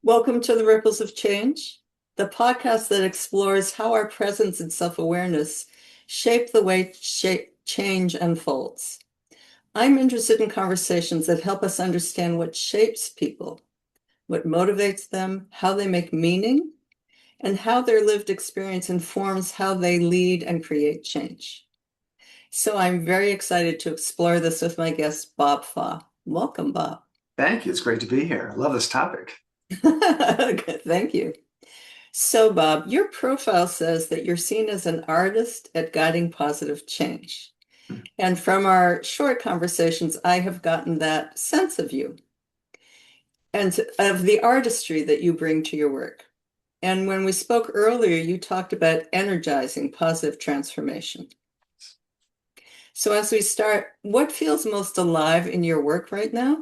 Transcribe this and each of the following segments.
Welcome to the Ripples of Change, the podcast that explores how our presence and self-awareness shape the way change unfolds. I'm interested in conversations that help us understand what shapes people, what motivates them, how they make meaning, and how their lived experience informs how they lead and create change. So I'm very excited to explore this with my guest, Bob Faw. Welcome, Bob. Thank you. It's great to be here. I love this topic. Good, thank you. So, Bob, your profile says that you're seen as an artist at guiding positive change. And from our short conversations, I have gotten that sense of you and of the artistry that you bring to your work. And when we spoke earlier, you talked about energizing positive transformation. So, as we start, what feels most alive in your work right now?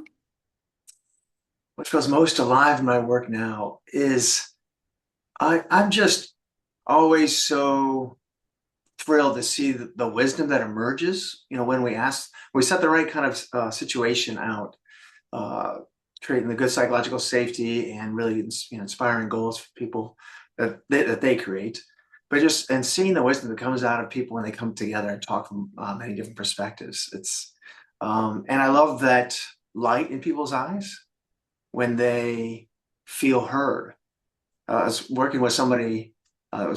What feels most alive in my work now is I'm just always so thrilled to see the wisdom that emerges. When we set the right kind of situation out, uh, creating the good psychological safety and really inspiring goals for people that they create. But just and seeing the wisdom that comes out of people when they come together and talk from many different perspectives. And I love that light in people's eyes when they feel heard. I was working with somebody. I'm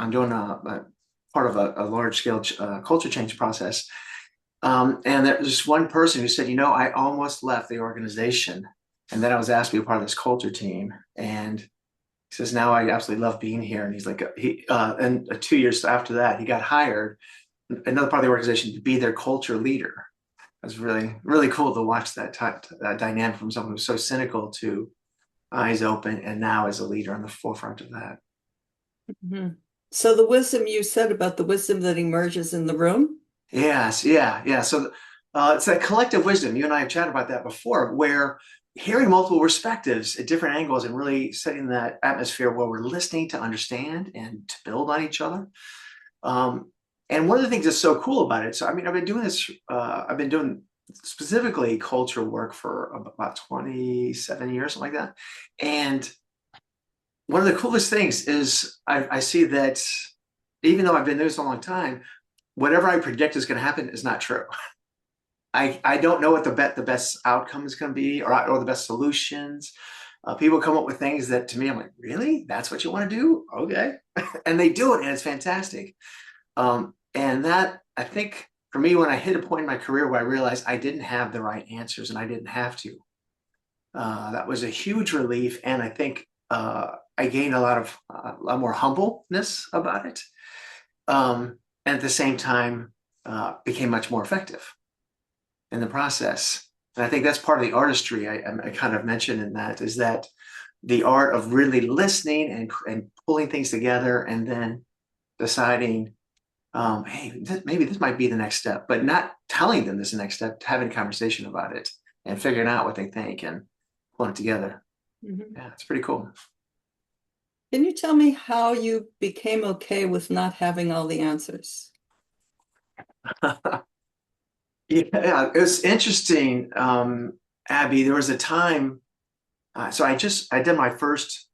doing a part of a large scale culture change process, and there was just one person who said, I almost left the organization, and then I was asked to be a part of this culture team, and he says now I absolutely love being here. And he's like, and 2 years after that, he got hired another part of the organization to be their culture leader. It was really, really cool to watch that dynamic from someone who's so cynical to eyes open and now is a leader on the forefront of that. Mhm. So, the wisdom you said about the wisdom that emerges in the room. Yes, yeah, yeah. So it's that collective wisdom. You and I have chatted about that before, where hearing multiple perspectives at different angles and really setting that atmosphere where we're listening to understand and to build on each other. Um, and one of the things that's so cool about it, so I mean, I've been doing specifically culture work for about 27 years, something like that. And one of the coolest things is I see that even though I've been doing this a long time, whatever I predict is going to happen is not true. I don't know what the best outcome is going to be or the best solutions. People come up with things that to me, I'm like, really? That's what you want to do? Okay. And they do it and it's fantastic. And that I think for me, when I hit a point in my career where I realized I didn't have the right answers and I didn't have to, that was a huge relief. And I think I gained a lot more humbleness about it. And at the same time, became much more effective in the process. And I think that's part of the artistry I kind of mentioned in that is that the art of really listening and pulling things together and then deciding, hey, maybe this might be the next step, but not telling them this is the next step, having a conversation about it and figuring out what they think and pulling it together. Mhm. Yeah, it's pretty cool. Can you tell me how you became okay with not having all the answers? Yeah, it was interesting, Abby. There was a time, I did my first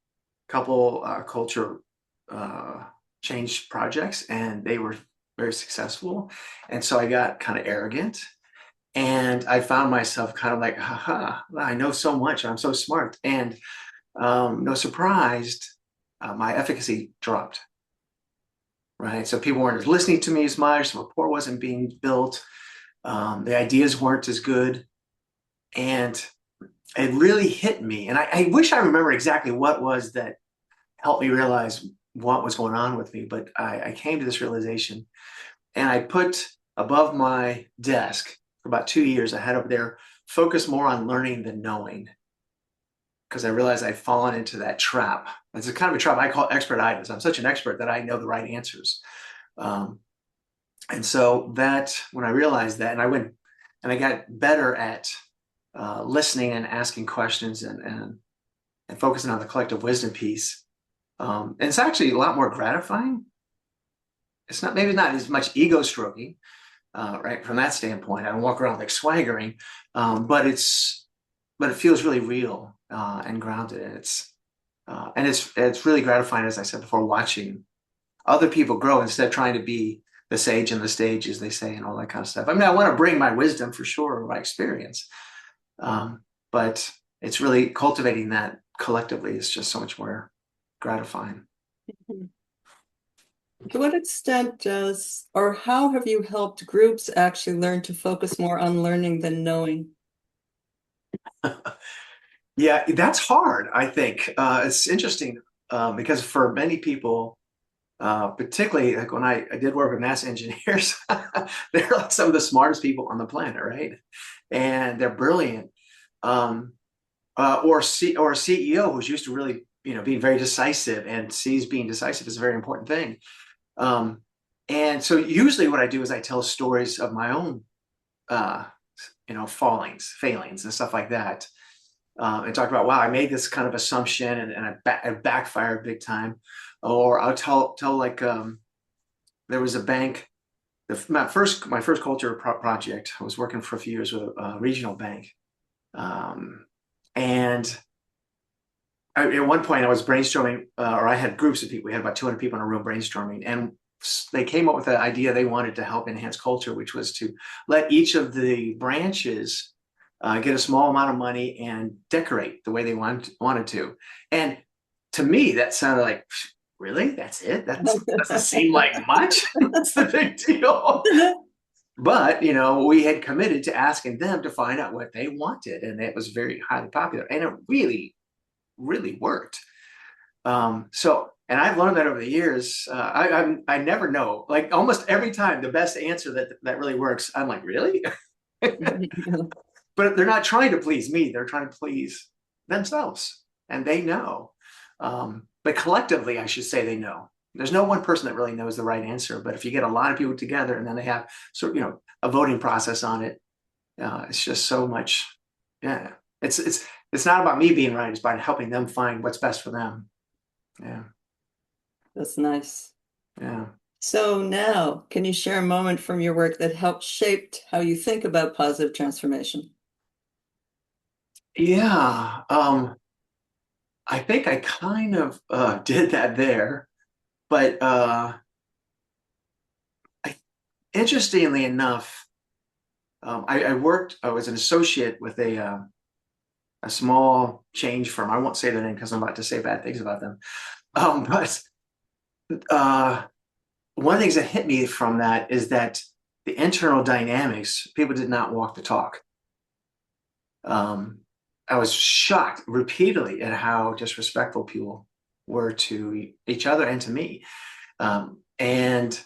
couple culture uh, change projects, and they were very successful. And so I got kind of arrogant, and I found myself kind of like, haha, I know so much, I'm so smart, and no surprised, my efficacy dropped. Right, so people weren't listening to me as much. The rapport wasn't being built. The ideas weren't as good. And it really hit me. And I wish I remember exactly what was that helped me realize what was going on with me. But I came to this realization and I put above my desk for about 2 years, I had up there, focus more on learning than knowing. Because I realized I'd fallen into that trap. It's a kind of a trap I call expertitis. I'm such an expert that I know the right answers. Um, and so that when I realized that, and I went and I got better at listening and asking questions and focusing on the collective wisdom piece. And it's actually a lot more gratifying. It's not maybe not as much ego stroking, right? From that standpoint, I don't walk around like swaggering, but it feels really real. and grounded. And it's really gratifying, as I said before, watching other people grow instead of trying to be the sage and the stage, as they say, and all that kind of stuff. I mean, I want to bring my wisdom for sure, or my experience, but it's really cultivating that collectively is just so much more gratifying. To what extent does, or how have you helped groups actually learn to focus more on learning than knowing? Yeah, that's hard, I think. It's interesting because for many people, particularly like when I did work with NASA engineers, they're like some of the smartest people on the planet, right? And they're brilliant. Um, or a CEO who's used to really, being very decisive and sees being decisive as a very important thing. Um, and so usually what I do is I tell stories of my own, uh, fallings, failings, and stuff like that. And talk about, wow, I made this kind of assumption and I backfired big time. Or I'll tell like there was a bank. My first culture project. I was working for a few years with a regional bank, um, and at one point I was brainstorming, or I had groups of people. We had about 200 people in a room brainstorming, and they came up with an idea they wanted to help enhance culture, which was to let each of the branches get a small amount of money and decorate the way they wanted to. And to me, that sounded like, really? That's it? That doesn't seem like much. What's the big deal? But we had committed to asking them to find out what they wanted, and it was very highly popular, and it really, really worked. And I've learned that over the years. I never know. Like almost every time, the best answer that really works, I'm like, really? But they're not trying to please me. They're trying to please themselves, and they know. But collectively, I should say they know. There's no one person that really knows the right answer. But if you get a lot of people together and then they have a voting process on it, it's just so much. Yeah, it's not about me being right. It's about helping them find what's best for them. Yeah, That's nice. yeah, So now, can you share a moment from your work that helped shaped how you think about positive transformation? yeah. I think I kind of did that there, but interestingly enough, I worked. I was an associate with a small change firm. I won't say the name because I'm about to say bad things about them. But uh, one of the things that hit me from that is that the internal dynamics, people did not walk the talk. Um, I was shocked repeatedly at how disrespectful people were to each other and to me. And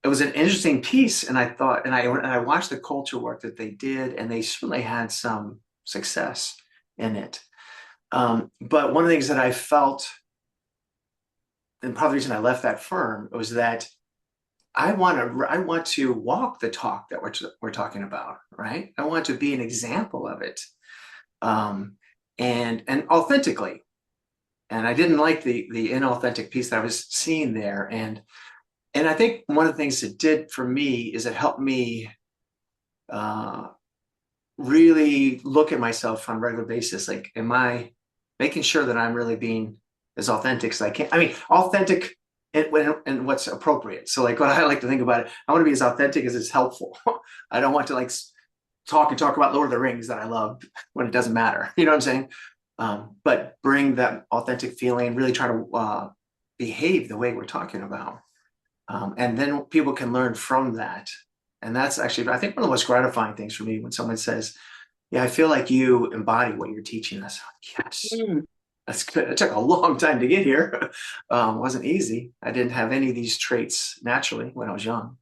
it was an interesting piece. And I thought, and I watched the culture work that they did, and they certainly had some success in it. But one of the things that I felt, and part of the reason I left that firm, was that I want to walk the talk that we're talking about, right? I want to be an example of it, and authentically. And I didn't like the inauthentic piece that I was seeing there. And I think one of the things it did for me is it helped me uh, really look at myself on a regular basis. Like, am I making sure that I'm really being as authentic as I can? I mean, authentic and what's appropriate. So, like, what I like to think about it, I want to be as authentic as it's helpful. I don't want to like talk about Lord of the Rings that I love when it doesn't matter. You know what I'm saying? But bring that authentic feeling, really try to behave the way we're talking about. And then people can learn from that. And that's actually, I think, one of the most gratifying things for me when someone says, yeah, I feel like you embody what you're teaching us. Yes, Mm. that's good. It took a long time to get here. It wasn't easy. I didn't have any of these traits naturally when I was young.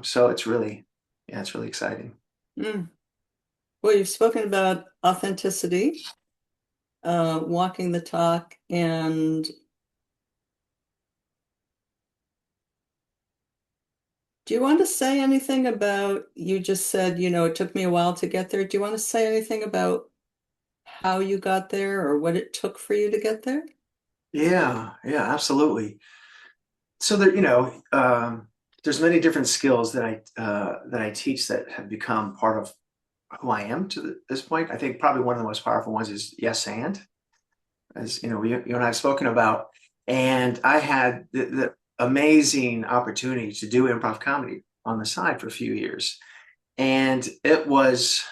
So it's really exciting. Mm. Well, you've spoken about authenticity, walking the talk, and do you want to say anything about, you just said, it took me a while to get there. Do you want to say anything about how you got there or what it took for you to get there? Yeah, yeah, absolutely. So there, there's many different skills that I teach that have become part of who I am to this point. I think probably one of the most powerful ones is yes and, as you know, you and I have spoken about. And I had the amazing opportunity to do improv comedy on the side for a few years, and it was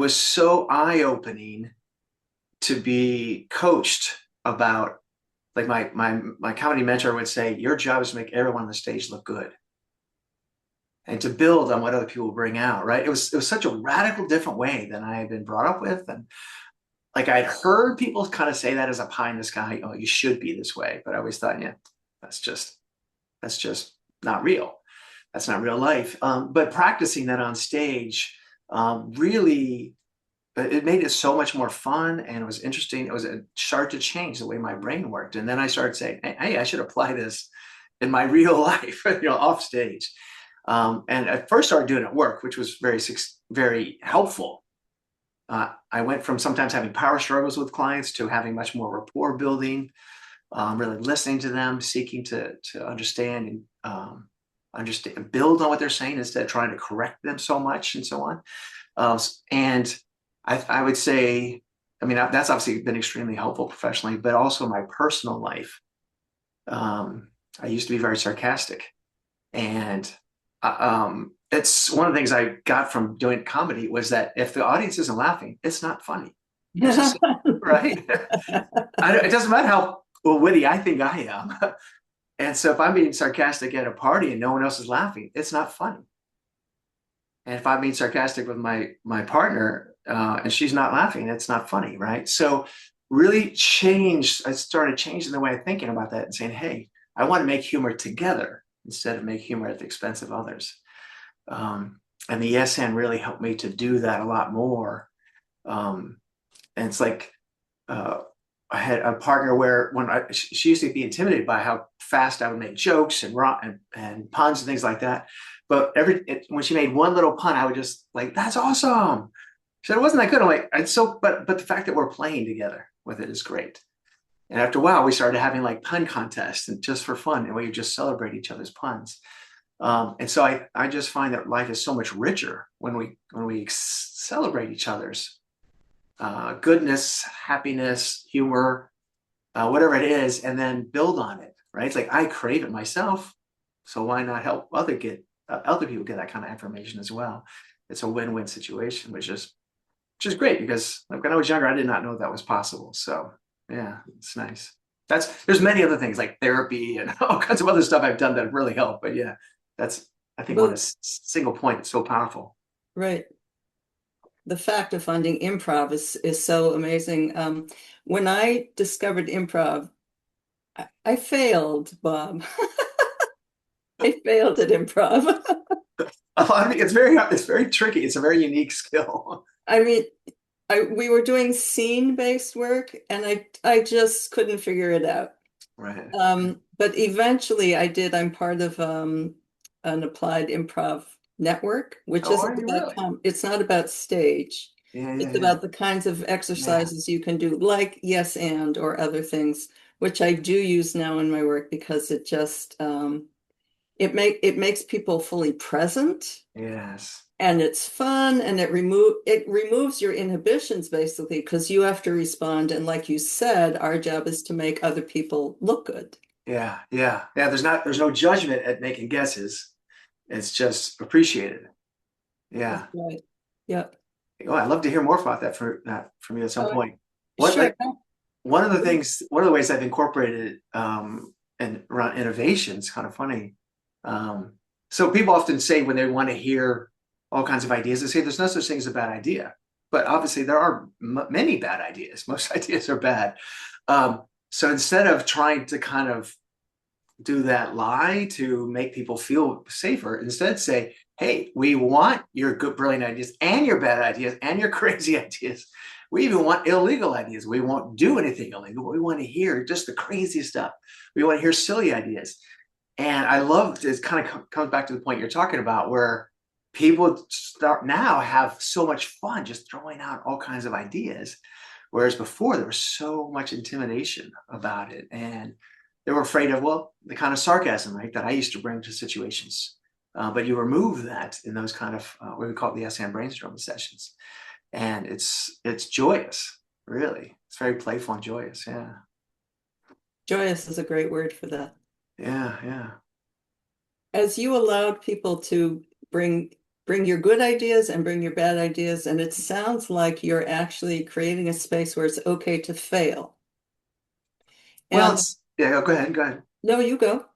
so eye-opening to be coached about, like, my comedy mentor would say, your job is to make everyone on the stage look good and to build on what other people bring out, right? It was such a radical different way than I had been brought up with. And like, I'd heard people kind of say that as a pie in the sky, oh, you should be this way. But I always thought, yeah, that's just not real. That's not real life. But practicing that on stage really, it made it so much more fun, and it was interesting. It started to change the way my brain worked. And then I started saying, hey, I should apply this in my real life, off stage. And I first started doing it at work, which was very helpful. I went from sometimes having power struggles with clients to having much more rapport building, really listening to them, seeking to understand and understand, build on what they're saying instead of trying to correct them so much and so on. And I would say, I mean, that's obviously been extremely helpful professionally, but also my personal life. I used to be very sarcastic, and it's one of the things I got from doing comedy was that if the audience isn't laughing, it's not funny. It's just, right? It doesn't matter how witty I think I am. And so if I'm being sarcastic at a party and no one else is laughing, it's not funny. And if I'm being sarcastic with my partner and she's not laughing, it's not funny, right? So really I started changing the way I'm thinking about that and saying, hey, I want to make humor together instead of make humor at the expense of others. And the yes and really helped me to do that a lot more. And it's like, I had a partner where she used to be intimidated by how fast I would make jokes and puns and things like that. But when she made one little pun, I would just like, that's awesome. She said, it wasn't that good. I'm like, but the fact that we're playing together with it is great. And after a while, we started having like pun contests and just for fun, and we just celebrate each other's puns. And so I just find that life is so much richer when we celebrate each other's goodness, happiness, humor, whatever it is, and then build on it. Right? It's like I crave it myself, so why not help other people get that kind of information as well? It's a win-win situation, which is great, because like when I was younger, I did not know that was possible. So yeah, it's nice. There's many other things like therapy and all kinds of other stuff I've done that really help. But yeah, that's, I think, Well, one single point that's so powerful. right. The fact of finding improv is so amazing. When I discovered improv, I failed, Bob. I failed at improv. I mean, it's very tricky. It's a very unique skill. I mean, we were doing scene-based work, and I just couldn't figure it out. Right. But eventually I did. I'm part of an applied improv network, which Oh, are isn't you about really? it's not about stage. Yeah, yeah, It's yeah. about the kinds of Yeah, exercises you can do, like yes and or other things, which I do use now in my work because it just it makes people fully present, yes. and it's fun, and it removes your inhibitions basically, because you have to respond, and like you said, our job is to make other people look good. Yeah, yeah, yeah. There's no judgment at making guesses. It's just appreciated. That's Yeah. right. Yep. Oh, I'd love to hear more about from you at some Uh, point. What sure. like one of the ways I've incorporated and around innovation is kind of funny. Um, so people often say when they want to hear all kinds of ideas, they say there's no such thing as a bad idea. But obviously there are many bad ideas. Most ideas are bad. So instead of trying to kind of do that lie to make people feel safer, instead say, hey, we want your good, brilliant ideas and your bad ideas and your crazy ideas. We even want illegal ideas. We won't do anything illegal. We want to hear just the crazy stuff. We want to hear silly ideas. And I love it. Kind of comes back to the point you're talking about, where people start now have so much fun just throwing out all kinds of ideas. Whereas before there was so much intimidation about it. And they were afraid of, well, the kind of sarcasm, right, that I used to bring to situations. But you remove that in those kind of what we call the SN brainstorming sessions, and it's joyous, really. It's very playful and joyous. Yeah, Joyous is a great word for that. yeah, yeah. As you allowed people to bring your good ideas and bring your bad ideas, and it sounds like you're actually creating a space where it's okay to fail. Well, And it's yeah. Go ahead, go ahead. no, you go.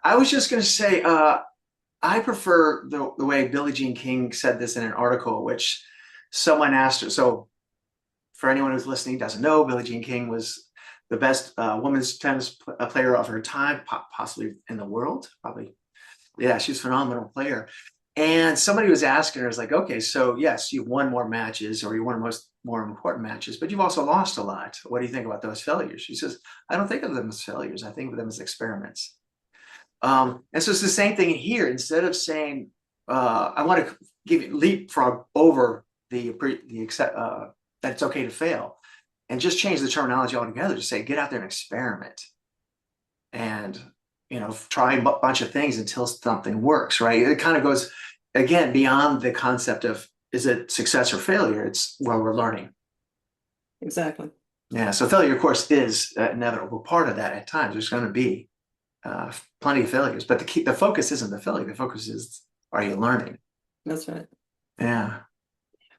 I was just going to say, I prefer the way Billie Jean King said this in an article, which someone asked her. So, for anyone who's listening doesn't know, Billie Jean King was the best women's tennis player of her time, possibly in the world. Probably, yeah, she's a phenomenal player. And somebody was asking her, "Is like, okay, so yes, you've won more matches, or you won most more important matches, but you've also lost a lot. What do you think about those failures?" She says, "I don't think of them as failures. I think of them as experiments." And so it's the same thing here. Instead of saying, I want to give you leapfrog over that it's okay to fail, and just change the terminology altogether to say, get out there and experiment, and try a bunch of things until something works. Right? It kind of goes again beyond the concept of is it success or failure. It's where we're learning. Exactly. Yeah. So failure, of course, is an inevitable part of that. At times, there's going to be plenty of failures, but the focus isn't the failure. The focus is, are you learning? That's right. Yeah.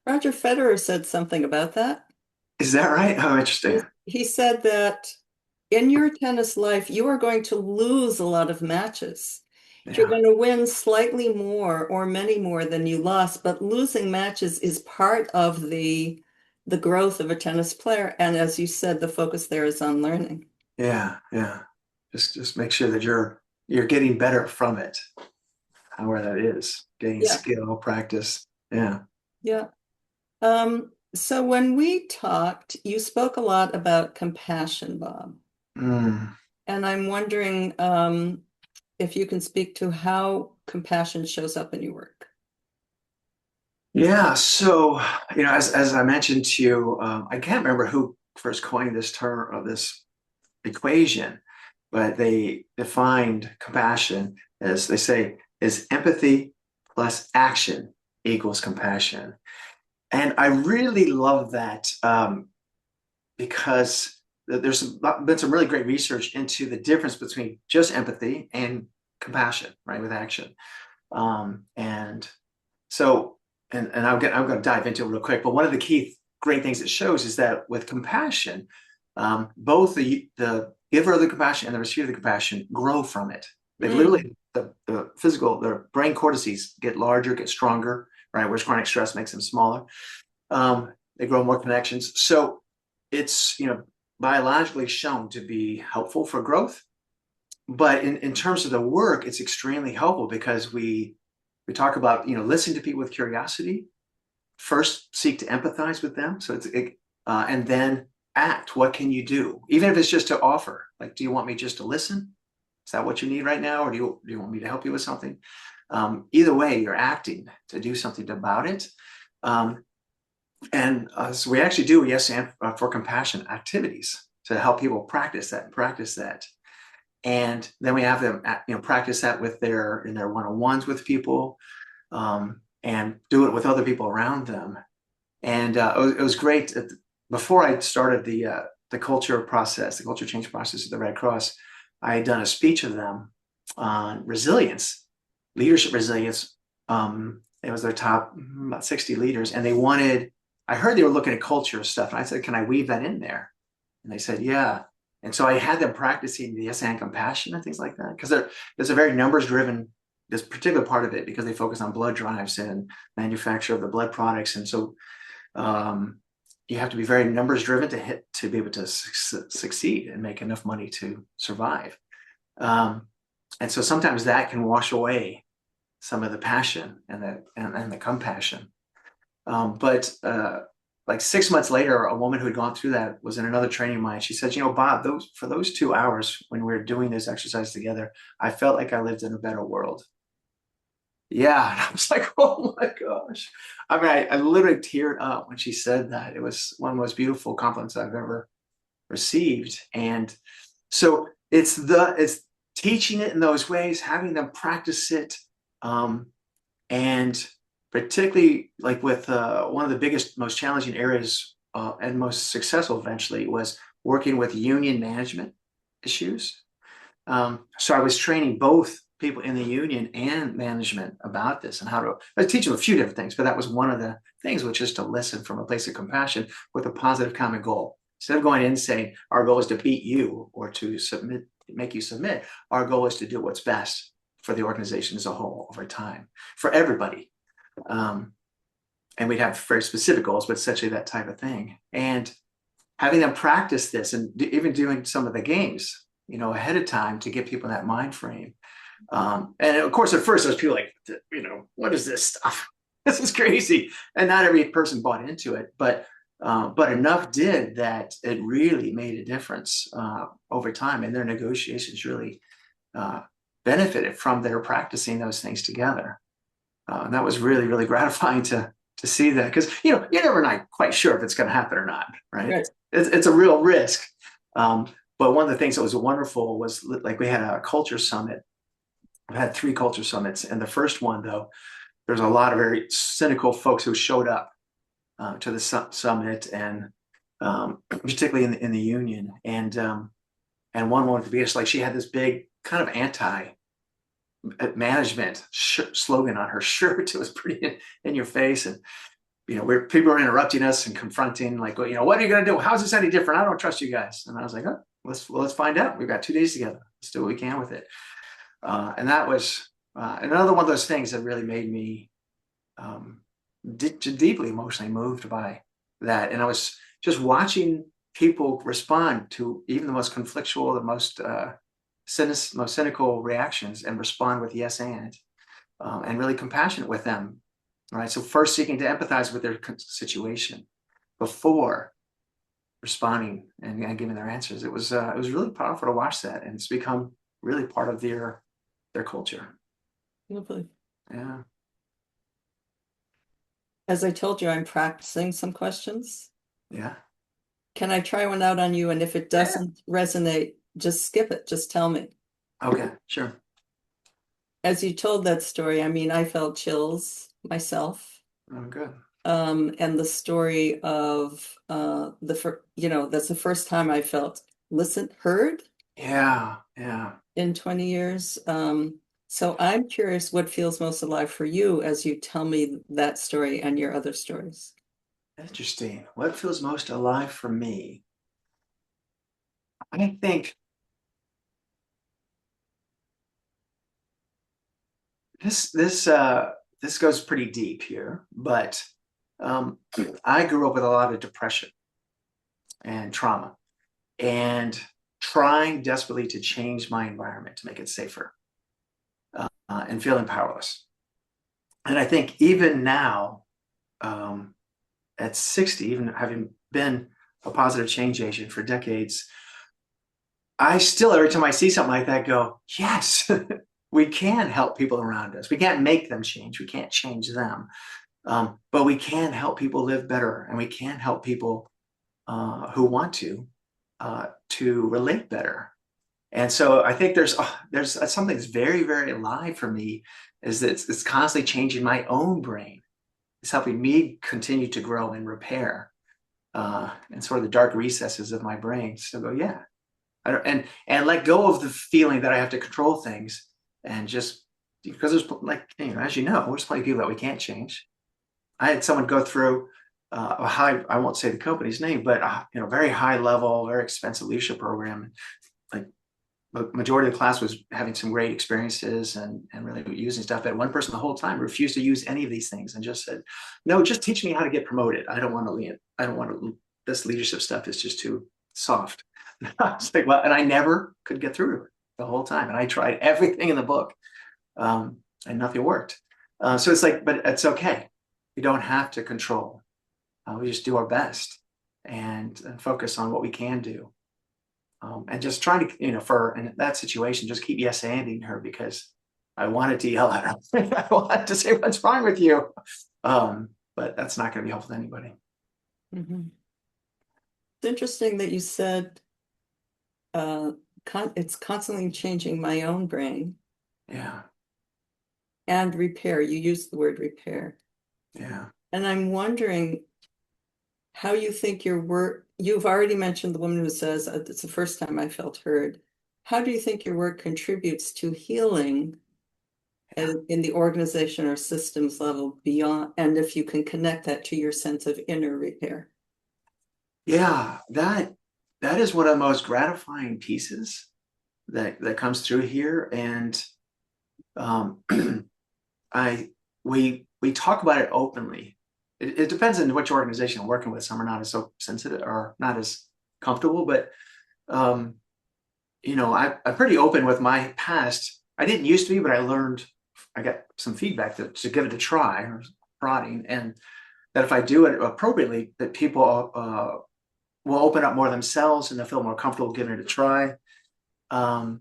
Roger Federer said something about that. Is that right? Oh, interesting. He said that in your tennis life, you are going to lose a lot of matches. You're Yeah. going to win slightly more or many more than you lost, but losing matches is part of the growth of a tennis player. And as you said, the focus there is on learning. Yeah. Yeah. Just make sure that you're getting better from it, however that is, getting Yeah, skill, practice. Yeah. yeah. So when we talked, you spoke a lot about compassion, Bob. Mm. And I'm wondering if you can speak to how compassion shows up in your work. Yeah. So, as I mentioned to you, I can't remember who first coined this term of this equation, but they defined compassion as they say is empathy plus action equals compassion. And I really love that because there's been some really great research into the difference between just empathy and compassion, right, with action. And so, I'm going to dive into it real quick. But one of the key great things it shows is that with compassion, both the giver of the compassion and the receiver of the compassion grow from it. They Mm, literally the brain cortices get larger, get stronger, right? Whereas chronic stress makes them smaller. They grow more connections. So it's biologically shown to be helpful for growth. But in terms of the work, it's extremely helpful because we talk about listening to people with curiosity, first seek to empathize with them, and then act. What can you do, even if it's just to offer, like, do you want me just to listen? Is that what you need right now, or do you want me to help you with something? Either way, you're acting to do something about it. So we actually do yes and for compassion activities to help people practice that. And then we have them practice that with in their one-on-ones with people, and do it with other people around them. And it was great. Before I started the culture change process at the Red Cross, I had done a speech of them on resilience, leadership resilience. It was their top about 60 leaders, and I heard they were looking at culture stuff, and I said, "Can I weave that in there?" And they said, "Yeah." And so I had them practicing the yes and compassion and things like that, because there's a very numbers driven this particular part of it, because they focus on blood drives and manufacture of the blood products, and so you have to be very numbers driven to be able to succeed and make enough money to survive. And so sometimes that can wash away some of the passion and the compassion. But like 6 months later, a woman who had gone through that was in another training of mine. She said, "Bob, for those 2 hours when we were doing this exercise together, I felt like I lived in a better world." Yeah. And I was like, "Oh my gosh." I mean, I literally teared up when she said that. It was one of the most beautiful compliments I've ever received. And so it's teaching it in those ways, having them practice it, And particularly like with one of the biggest, most challenging areas and most successful eventually was working with union management issues. So I was training both people in the union and management about this and how to, I teach them a few different things, but that was one of the things, which is to listen from a place of compassion with a positive common goal. Instead of going in and saying, our goal is to beat you or to submit, make you submit, our goal is to do what's best for the organization as a whole over time, for everybody. And we'd have very specific goals, but essentially that type of thing. And having them practice this and even doing some of the games, you know, ahead of time to get people in that mind frame. And of course, at first, there's people like, you know, what is this stuff? This is crazy. And not every person bought into it, but enough did that it really made a difference over time. And their negotiations really benefited from their practicing those things together. And that was really, really gratifying to see that, because you know you're never not quite sure if it's going to happen or not, right? Right. It's a real risk. But one of the things that was wonderful was like we had a culture summit. I've had 3 culture summits, and the first one though, there's a lot of very cynical folks who showed up to the summit, and particularly in the union, and one woman to be just like she had this big kind of anti management slogan on her shirt. It was pretty in your face, and you know, where people were interrupting us and confronting, like, well, you know, what are you going to do? How's this any different? I don't trust you guys. And I was like, oh, let's find out. We've got 2 days together. Let's do what we can with it. And that was another one of those things that really made me deeply emotionally moved by that. And I was just watching people respond to even the most conflictual, the most cynical reactions, and respond with yes and really compassionate with them. Right. So first seeking to empathize with their situation before responding and giving their answers. It was really powerful to watch that, and it's become really part of their culture. Lovely. Yeah. As I told you, I'm practicing some questions. Yeah. Can I try one out on you? And if it doesn't resonate, just skip it. Just tell me. Okay. Sure. As you told that story, I mean, I felt chills myself. Oh, good. And the story of that's the first time I felt heard Yeah. Yeah. in 20 years. So I'm curious what feels most alive for you as you tell me that story and your other stories. Interesting. What feels most alive for me? I think this goes pretty deep here, but I grew up with a lot of depression and trauma, and trying desperately to change my environment to make it safer, and feeling powerless. And I think even now, at 60, even having been a positive change agent for decades, I still, every time I see something like that, go, yes, we can help people around us. We can't make them change. We can't change them. But we can help people live better, and we can help people who want to relate better. And so I think there's something that's very, very alive for me, is that it's constantly changing my own brain. It's helping me continue to grow and repair, and sort of the dark recesses of my brain. So go, yeah, and let go of the feeling that I have to control things, and just because there's, like, you know, as you know, there's plenty of people that we can't change. I had someone go through a high, I won't say the company's name, but you know, very high level, very expensive leadership program. Like the majority of the class was having some great experiences and really using stuff. But one person the whole time refused to use any of these things and just said, no, just teach me how to get promoted. I don't want to lead. I don't want to, this leadership stuff is just too soft. And I was like, well, and I never could get through it the whole time. And I tried everything in the book, and nothing worked. So it's like, but it's okay. We don't have to control. We just do our best and focus on what we can do. And just trying to, you know, for in that situation, just keep yes anding her, because I wanted to yell at her. I wanted to say, what's wrong with you? But that's not going to be helpful to anybody. Mm-hmm. It's interesting that you said it's constantly changing my own brain. Yeah. and repair. You used the word repair. Yeah. And I'm wondering how you think your work, you've already mentioned the woman who says, it's the first time I felt heard. How do you think your work contributes to healing in the organization or systems level beyond, and if you can connect that to your sense of inner repair? Yeah, that is one of the most gratifying pieces that comes through here. And um, we talk about it openly. It depends on which organization I'm working with. Some are not as so sensitive or not as comfortable, but um, I'm pretty open with my past. I didn't used to be, but I got some feedback to give it a try, or prodding, and that if I do it appropriately, that people will open up more themselves and they'll feel more comfortable giving it a try. And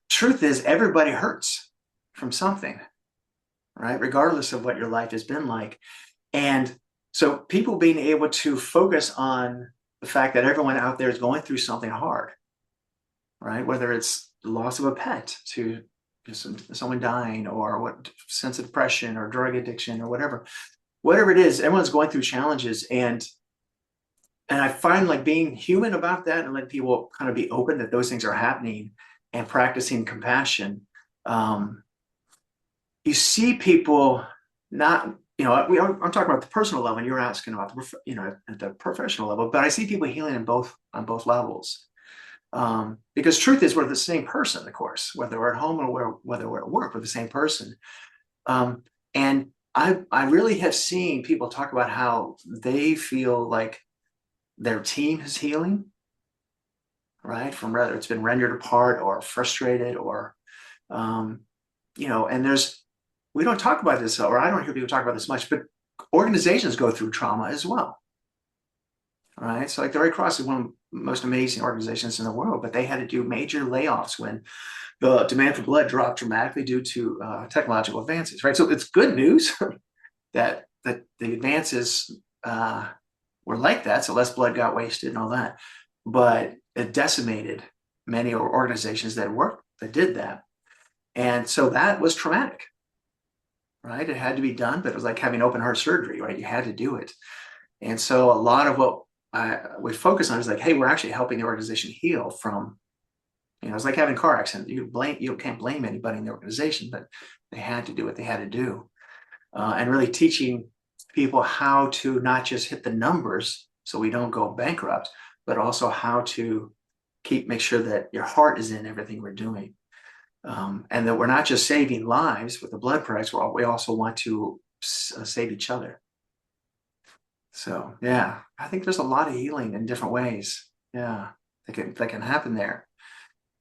truth is, everybody hurts from something, right? Regardless of what your life has been like. And so people being able to focus on the fact that everyone out there is going through something hard, right? Whether it's the loss of a pet to someone dying, or what sense of depression or drug addiction or whatever it is, everyone's going through challenges. And I find like being human about that and letting people kind of be open that those things are happening and practicing compassion. You see people not, I'm talking about the personal level, and you're asking about at the professional level, but I see people healing on both levels. Because truth is, we're the same person, of course, whether we're at home or whether we're at work, we're the same person. And I really have seen people talk about how they feel like their team is healing, right? From whether it's been rendered apart or frustrated or, and we don't talk about this, or I don't hear people talk about this much, but organizations go through trauma as well, right? So like the Red Cross is one of the most amazing organizations in the world, but they had to do major layoffs when the demand for blood dropped dramatically due to technological advances, right? So it's good news that the advances were like that, so less blood got wasted and all that, but it decimated many organizations that did that. And so that was traumatic, right? It had to be done, but it was like having open heart surgery, right? You had to do it. And so a lot of what we focus on is like, hey, we're actually helping the organization heal from, it's like having a car accident. You can't blame anybody in the organization, but they had to do what they had to do. And really teaching people how to not just hit the numbers so we don't go bankrupt, but also how to make sure that your heart is in everything we're doing. And that we're not just saving lives with the blood price, we also want to save each other. So yeah, I think there's a lot of healing in different ways. Yeah, that can happen there.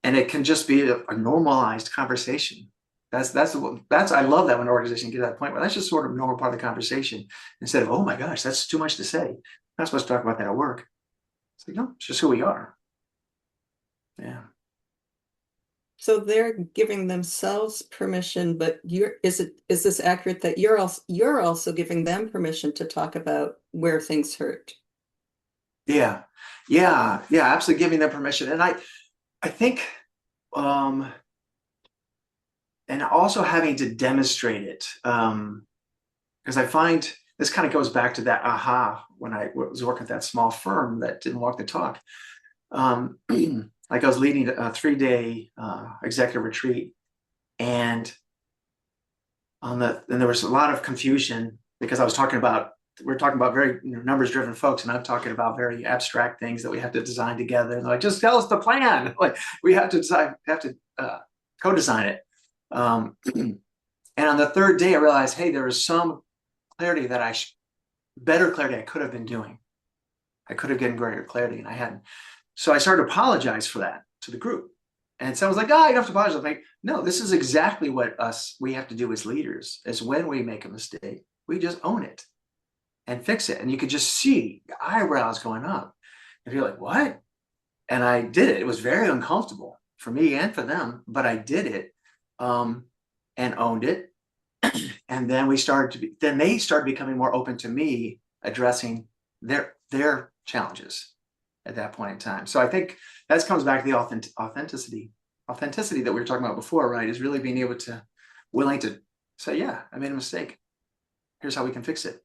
And it can just be a normalized conversation. That's I love that when an organization gets to that point where that's just sort of a normal part of the conversation, instead of, oh my gosh, that's too much to say. I'm not supposed to talk about that at work. It's like, no, it's just who we are. Yeah. So they're giving themselves permission, but is this accurate that you're also giving them permission to talk about where things hurt? Yeah. Absolutely, giving them permission. And I think and also having to demonstrate it. Because I find this kind of goes back to that aha when I was working at that small firm that didn't walk the talk. Like I was leading a 3-day executive retreat, and there was a lot of confusion because we're talking about very numbers driven folks, and I'm talking about very abstract things that we have to design together. And they're like, just tell us the plan. Like we have to co-design it. And on the third day, I realized, hey, there was some clarity better clarity I could have been doing. I could have gotten greater clarity, and I hadn't. So I started to apologize for that to the group. And someone's like, oh, you don't have to apologize. I'm like, no, this is exactly what we have to do as leaders, is when we make a mistake, we just own it and fix it. And you could just see the eyebrows going up. And you're like, what? And I did it. It was very uncomfortable for me and for them, but I did it and owned it. And then they started becoming more open to me addressing their challenges at that point in time. So I think that comes back to the authenticity authenticity that we were talking about before, right, is really being able to, willing to say, yeah, I made a mistake. Here's how we can fix it.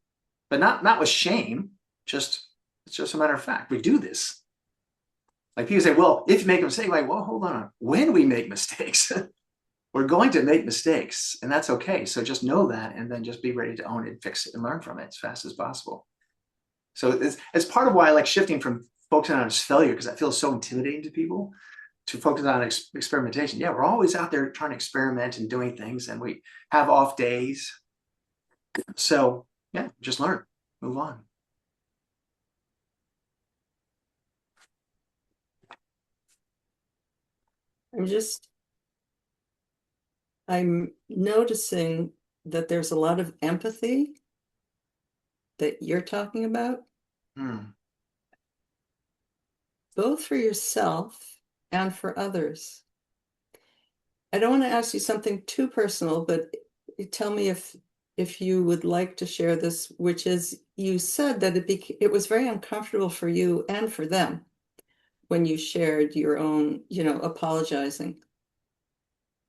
But not with shame, just, it's just a matter of fact. We do this. Like people say, well, if you make a mistake, like, well, hold on. When we make mistakes, we're going to make mistakes, and that's okay. So just know that, and then just be ready to own it, fix it, and learn from it as fast as possible. So it's part of why I like shifting from focusing on failure, because that feels so intimidating to people, to focus on experimentation. Yeah, we're always out there trying to experiment and doing things, and we have off days. So yeah, just learn, move on. I'm noticing that there's a lot of empathy that you're talking about, both for yourself and for others. I don't want to ask you something too personal, but tell me if you would like to share this, which is you said that it was very uncomfortable for you and for them when you shared your own, apologizing.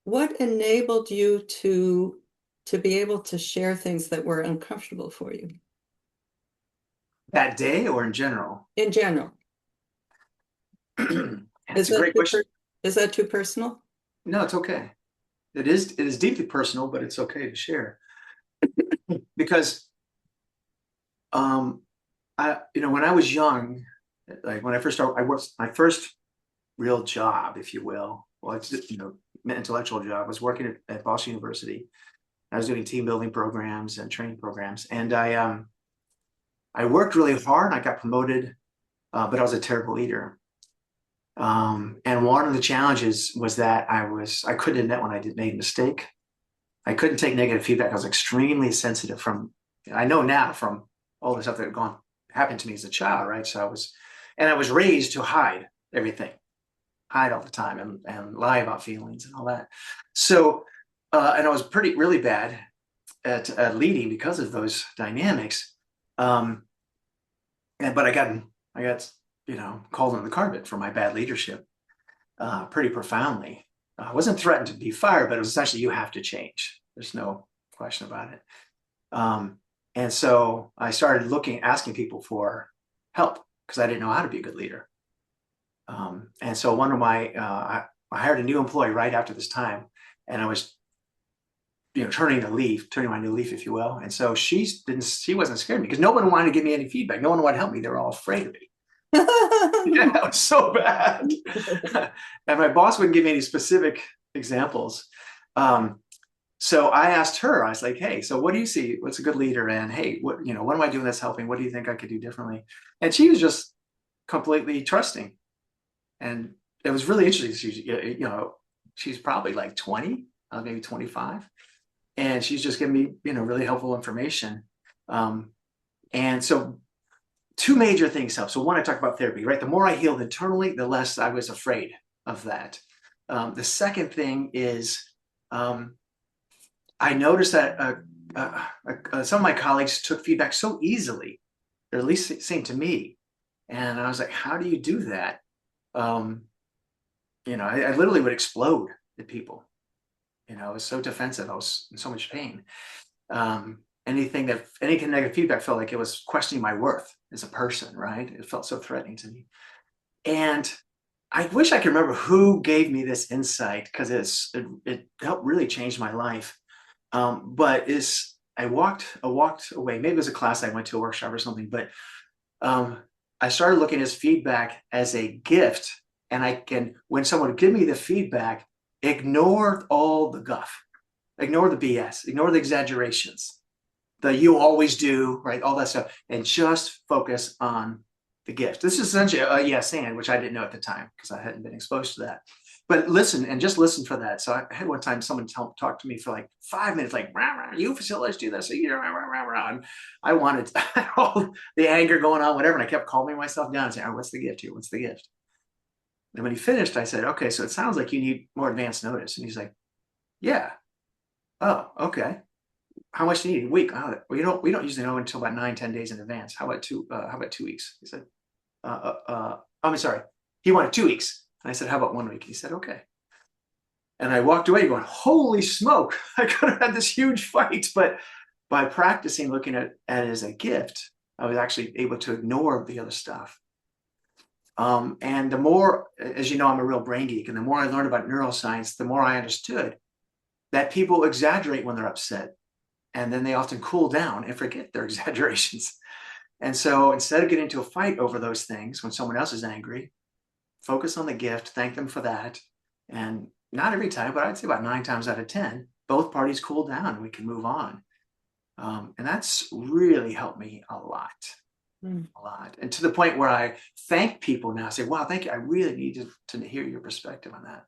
What enabled you to be able to share things that were uncomfortable for you? That day or in general? In general. That's a great question. Is that too personal? No, it's okay. It is deeply personal, but it's okay to share. Because when I was young, like when I first started, I worked my first real job, if you will. Well, it's just, intellectual job. I was working at Boston University. I was doing team building programs and training programs, and I worked really hard. I got promoted, but I was a terrible leader. And one of the challenges was that I couldn't admit when I made a mistake. I couldn't take negative feedback. I was extremely sensitive I know now from all the stuff that had happened to me as a child, right? So I was raised to hide everything, hide all the time and lie about feelings and all that. So, and I was really bad at leading because of those dynamics. But I got called on the carpet for my bad leadership pretty profoundly. I wasn't threatened to be fired, but it was essentially, you have to change. There's no question about it. And so I started asking people for help because I didn't know how to be a good leader. And so I hired a new employee right after this time, and I was, turning my new leaf, if you will. And so she wasn't scared of me because no one wanted to give me any feedback. No one wanted to help me. They were all afraid of me. Yeah, that was so bad. And my boss wouldn't give me any specific examples. So I asked her, I was like, hey, so what do you see? What's a good leader? And hey, what am I doing that's helping? What do you think I could do differently? And she was just completely trusting. And it was really interesting. She's probably like 20, maybe 25. And she's just giving me, really helpful information. And so two major things help. So one, I talk about therapy, right? The more I healed internally, the less I was afraid of that. The second thing is I noticed that some of my colleagues took feedback so easily, or at least it seemed to me. And I was like, how do you do that? I literally would explode at people. I was so defensive. I was in so much pain. Any negative feedback felt like it was questioning my worth as a person, right? It felt so threatening to me. And I wish I could remember who gave me this insight, because it helped really change my life. But I walked away. Maybe it was a class I went to, a workshop or something, but I started looking at his feedback as a gift. And when someone would give me the feedback, ignore all the guff, ignore the BS, ignore the exaggerations, the you always do, right? All that stuff, and just focus on the gift. This is essentially a yes and, which I didn't know at the time because I hadn't been exposed to that. But listen, and just listen for that. So I had one time someone talk to me for like 5 minutes, like, rah, rah, you facilitators do this. And I wanted all the anger going on, whatever. And I kept calming myself down and saying, oh, what's the gift here? What's the gift? And when he finished, I said, okay, so it sounds like you need more advance notice. And he's like, yeah. Oh, okay. How much do you need? A week? Oh, well, we don't usually know until about 9-10 days in advance. How about 2 weeks? He said, I'm sorry. He wanted 2 weeks. And I said, how about 1 week? He said, okay. And I walked away going, holy smoke, I could have had this huge fight. But by practicing looking at it as a gift, I was actually able to ignore the other stuff. And the more, as you know, I'm a real brain geek, and the more I learned about neuroscience, the more I understood that people exaggerate when they're upset, and then they often cool down and forget their exaggerations. And so instead of getting into a fight over those things when someone else is angry, focus on the gift, thank them for that. And not every time, but I'd say about 9 times out of 10, both parties cool down and we can move on. And that's really helped me a lot. A lot. And to the point where I thank people now, say, wow, thank you. I really need to hear your perspective on that.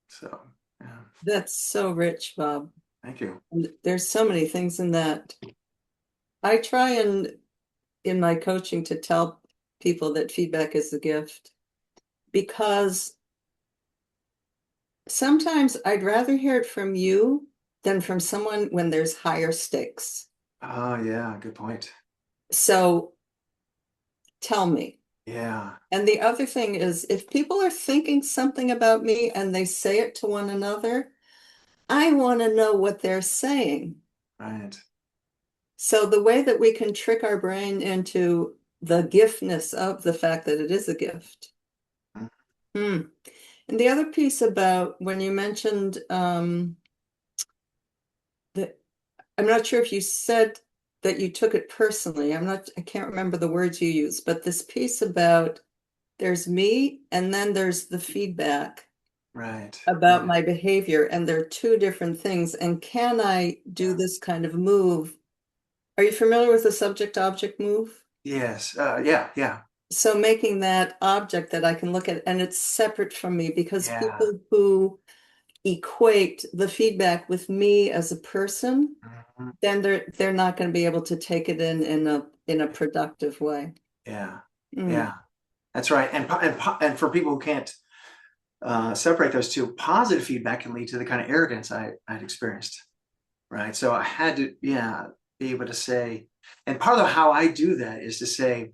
So, yeah. That's so rich, Bob. Thank you. And there's so many things in that. I try and in my coaching to tell people that feedback is a gift because sometimes I'd rather hear it from you than from someone when there's higher stakes. Oh, yeah, good point. So tell me. Yeah, And the other thing is, if people are thinking something about me and they say it to one another, I want to know what they're saying. right. So the way that we can trick our brain into the giftness of the fact that it is a gift. Mm, Hmm. And the other piece about when you mentioned that, I'm not sure if you said that you took it personally. I can't remember the words you used, but this piece about there's me and then there's the feedback right. about Yeah, my behavior, and they're two different things. And can I do yeah. this kind of move? Are you familiar with the subject object move? Yes. Yeah, yeah, So making that object that I can look at and it's separate from me, because yeah. people who equate the feedback with me as a person, Mhm. then they're not going to be able to take it in a productive way. Yeah, Mm. yeah. That's right. And for people who can't separate those two, positive feedback can lead to the kind of arrogance I'd experienced. Right. So I had to, yeah, be able to say, and part of how I do that is to say,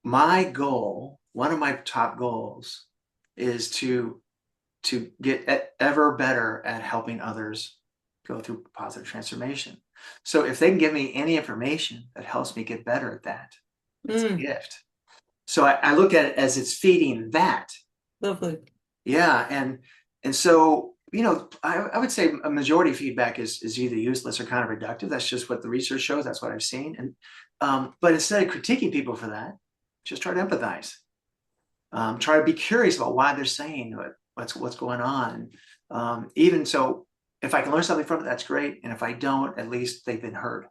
my goal, one of my top goals, is to get ever better at helping others go through positive transformation. So if they can give me any information that helps me get better at that, it's a Mm. gift. So I look at it as it's feeding that. Lovely. Yeah, and so I would say a majority of feedback is either useless or counterproductive. That's just what the research shows. That's what I've seen. And but instead of critiquing people for that, just try to empathize. Try to be curious about why they're saying what's going on. Even so, if I can learn something from it, that's great. And if I don't, at least they've been heard,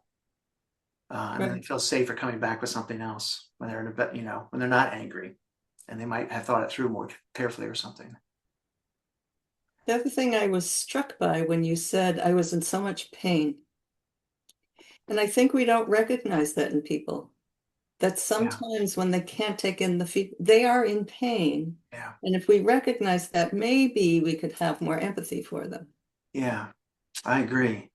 and then they Right. feel safer coming back with something else when they're in a bit, when they're not angry, and they might have thought it through more carefully or something. The other thing I was struck by when you said I was in so much pain, and I think we don't recognize that in people, that Yeah, sometimes when they can't take in the feed, they are in pain. yeah. And if we recognize that, maybe we could have more empathy for them. Yeah, I agree.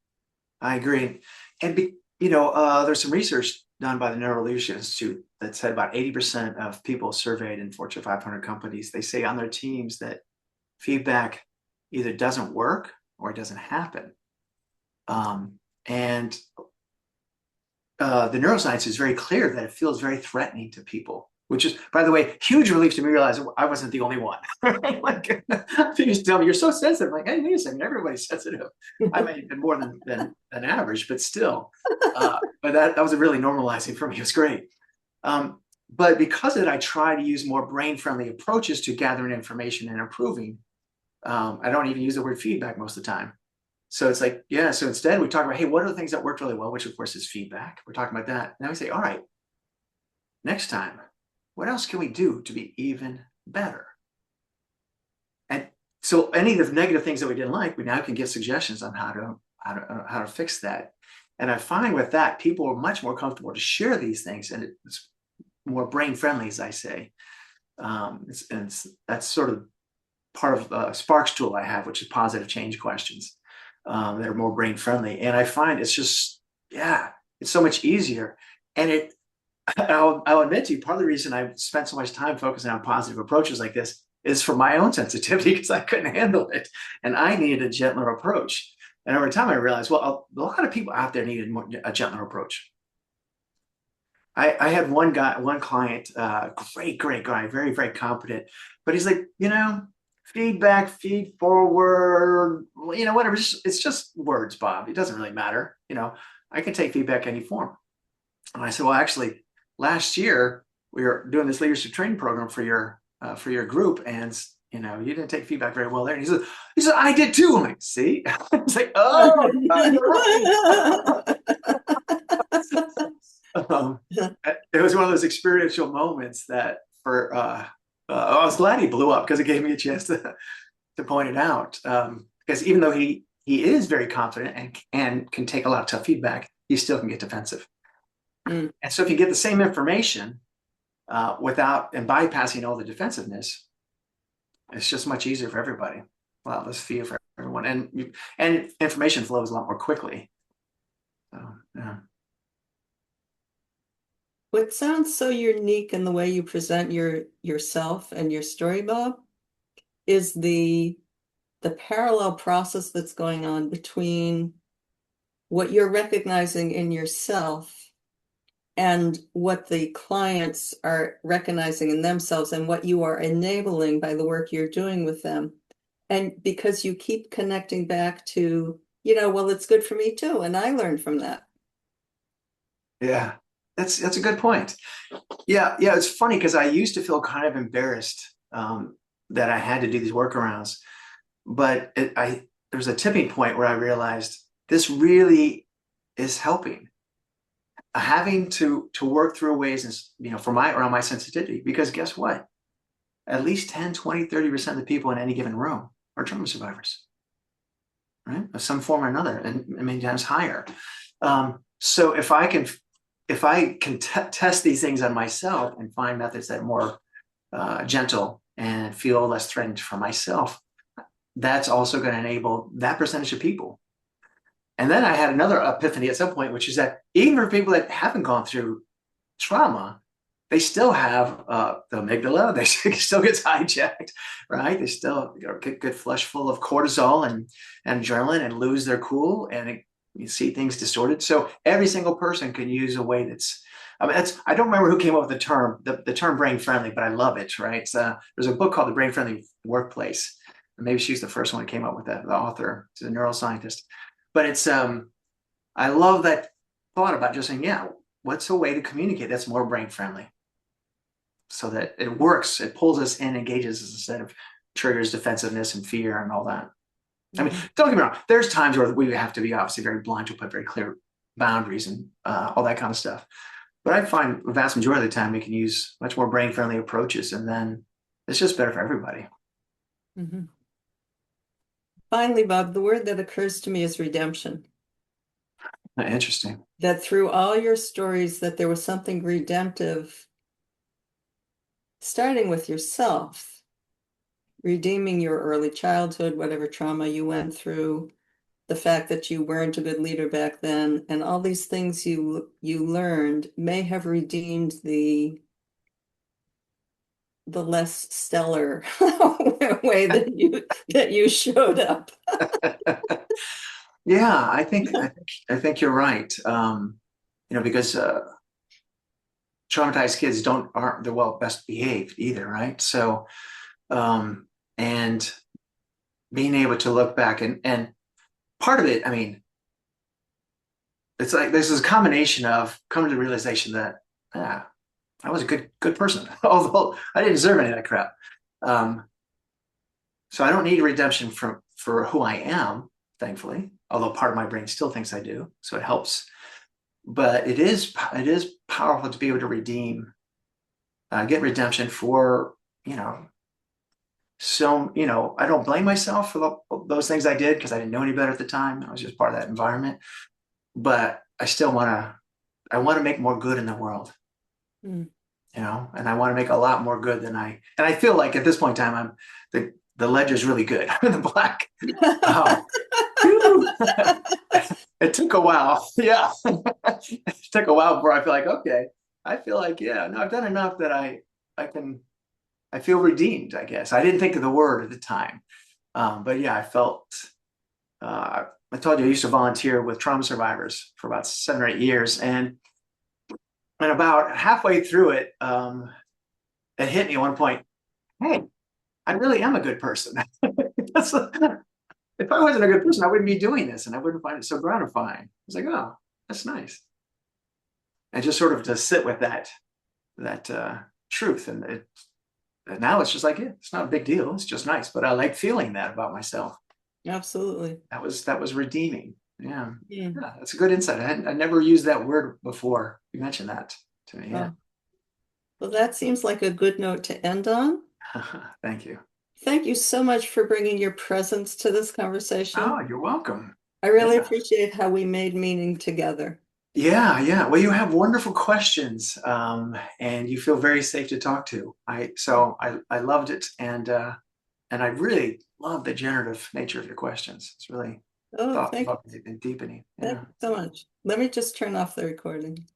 I agree. And there's some research done by the Neuro Leadership Institute that said about 80% of people surveyed in Fortune 500 companies, they say on their teams that feedback either doesn't work or it doesn't happen. And the neuroscience is very clear that it feels very threatening to people, which is, by the way, huge relief to me realize I wasn't the only one. Like, people used to tell me, you're so sensitive. I'm like, hey, wait a second, everybody's sensitive. I may have been more than average, but still. But that was a really normalizing for me. It was great. But because of it, I try to use more brain-friendly approaches to gathering information and improving. I don't even use the word feedback most of the time. So it's like, yeah. So instead, we talk about, hey, what are the things that worked really well, which of course is feedback. We're talking about that. Now we say, all right, next time, what else can we do to be even better? And so any of the negative things that we didn't like, we now can give suggestions on how to fix that. And I find with that, people are much more comfortable to share these things, and it's more brain friendly, as I say. That's sort of part of the Sparks tool I have, which is positive change questions that are more brain friendly. And I find it's just, yeah, it's so much easier. And I'll admit to you, part of the reason I've spent so much time focusing on positive approaches like this is for my own sensitivity because I couldn't handle it. And I needed a gentler approach. And over time, I realized, well, a lot of people out there needed a gentler approach. I had one client, great guy, very, very competent, but he's like, feedback, feed forward, whatever. It's just words, Bob. It doesn't really matter. I can take feedback any form. And I said, well, actually, last year we were doing this leadership training program for your group, and you didn't take feedback very well there. And he said, I did too. I'm like, see, it's like, oh, you're right. It was one of those experiential moments that I was glad he blew up because it gave me a chance to point it out. Because even though he is very confident and can take a lot of tough feedback, he still can get defensive. And so if you get the same information without and bypassing all the defensiveness, it's just much easier for everybody. Well, less fear for everyone, and information flows a lot more quickly. So, yeah. What sounds so unique in the way you present yourself and your story, Bob, is the parallel process that's going on between what you're recognizing in yourself and what the clients are recognizing in themselves, and what you are enabling by the work you're doing with them. And because you keep connecting back to, well, it's good for me too, and I learned from that. Yeah, that's a good point. Yeah, it's funny because I used to feel kind of embarrassed that I had to do these workarounds, but there was a tipping point where I realized this really is helping. Having to work through ways, around my sensitivity, because guess what? At least 10, 20, 30% of the people in any given room are trauma survivors, right? Of some form or another, and many times higher. So if I can test these things on myself and find methods that are more gentle and feel less threatened for myself, that's also going to enable that percentage of people. And then I had another epiphany at some point, which is that even for people that haven't gone through trauma, they still have the amygdala. They still gets hijacked, right? They still get flush full of cortisol and adrenaline and lose their cool, and you see things distorted. So every single person can use a way I don't remember who came up with the term brain friendly, but I love it, right? There's a book called The Brain Friendly Workplace. Maybe she's the first one who came up with that, the author. She's a neuroscientist. But I love that thought about just saying, what's a way to communicate that's more brain friendly so that it works, it pulls us in, engages us instead of triggers defensiveness and fear and all that. I mean, don't get me wrong, there's times where we have to be obviously very blunt to put very clear boundaries and all that kind of stuff. But I find the vast majority of the time we can use much more brain friendly approaches, and then it's just better for everybody. Mm-hmm. Finally, Bob, the word that occurs to me is redemption. Interesting. That through all your stories, that there was something redemptive, starting with yourself, redeeming your early childhood, whatever trauma you went through, the fact that you weren't a good leader back then, and all these things you learned may have redeemed the less stellar way that you showed up. Yeah, I think you're right. Because traumatized kids aren't the best behaved either, right? So, and being able to look back and part of it, I mean, it's like this is a combination of coming to the realization that I was a good person, although I didn't deserve any of that crap. So I don't need redemption for who I am, thankfully, although part of my brain still thinks I do, so it helps. But it is powerful to be able to get redemption for, so, I don't blame myself for those things I did because I didn't know any better at the time. I was just part of that environment. But I still want to make more good in the world, and I want to make a lot more good and I feel like at this point in time, the ledger's really good. I'm in the black. It took a while. Yeah. It took a while before I feel like, okay, I feel like, no, I've done enough that I can I feel redeemed, I guess. I didn't think of the word at the time. But yeah, I felt, I told you I used to volunteer with trauma survivors for about 7 or 8 years. And about halfway through it, it hit me at one point, hey, I really am a good person. That's, if I wasn't a good person, I wouldn't be doing this and I wouldn't find it so gratifying. I was like, oh, that's nice. And just sort of to sit with that truth. And now it's just like, yeah, it's not a big deal. It's just nice. But I like feeling that about myself. Absolutely. That was redeeming. Yeah. Yeah. Yeah, that's a good insight. I never used that word before. You mentioned that to me. Yeah. Oh, well, that seems like a good note to end on. Thank you. Thank you so much for bringing your presence to this Oh, conversation. you're welcome. I really Yeah. appreciate how we made meaning together. Yeah, yeah. Well, you have wonderful questions, and you feel very safe to talk to. I loved it, and I really love the generative nature of your questions. It's really Oh, thought provoking and deepening. thank Yeah. you so much. Let me just turn off the recording.